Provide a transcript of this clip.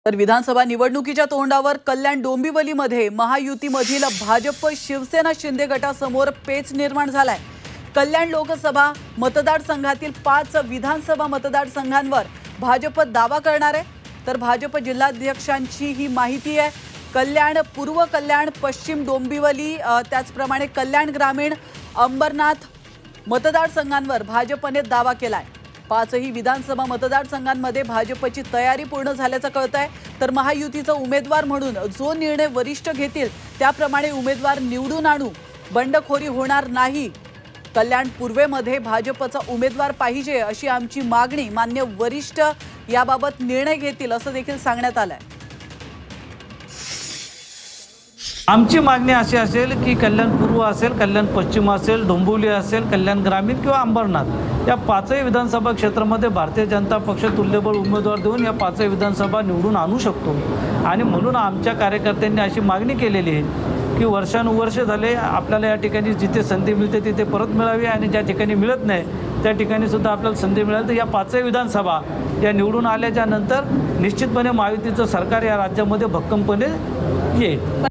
तर विधानसभा निवडणुकीच्या तोंडावर कल्याण डोंबिवलीमध्ये महायुतीमधील भाजप शिवसेना शिंदे गटासमोर पेच निर्माण झालाय। कल्याण लोकसभा मतदारसंघातील 5 विधानसभा मतदारसंघांवर भाजप दावा करणार आहे। तर भाजप जिल्हाध्यक्षांची ही माहिती आहे। कल्याण पूर्व, कल्याण पश्चिम डोंबिवली, त्याचप्रमाणे कल्याण ग्रामीण, अंबरनाथ मतदारसंघांवर भाजपने दावा केलाय। 5ही विधानसभा मतदारसंघांमध्ये भाजपची तयारी पूर्ण झाल्याचं कळतंय। तर महायुतीचा उमेदवार म्हणून जो निर्णय वरिष्ठ घेतील त्याप्रमाणे उमेदवार निवडून आणू, बंडखोरी होणार नाही। कल्याण पूर्वेमध्ये भाजपचा उमेदवार पाहिजे अशी आमची मागणी, मान्य वरिष्ठ याबाबत निर्णय घेतील असं देखील सांगण्यात आलंय। आमची मागणी अशी असेल की कल्याण पूर्व असेल, कल्याण पश्चिम असेल, डोंबिवली असेल, कल्याण ग्रामीण किंवा अंबरनाथ या 5ही विधानसभा क्षेत्रामध्ये भारतीय जनता पक्ष तुल्यबळ उमेदवार देऊन या 5ही विधानसभा निवडून आणू शकतो। आणि म्हणून आमच्या कार्यकर्त्यांनी अशी मागणी केलेली आहे की वर्षानुवर्ष झाले आपल्याला या ठिकाणी जिथे संधी मिळते तिथे परत मिळावी आणि ज्या ठिकाणी मिळत नाही त्या ठिकाणी सुद्धा आपल्याला संधी मिळाली। तर या 5ही विधानसभा या निवडून आल्याच्या नंतर निश्चितपणे महायुतीचं सरकार या राज्यामध्ये भक्कमपणे येईल।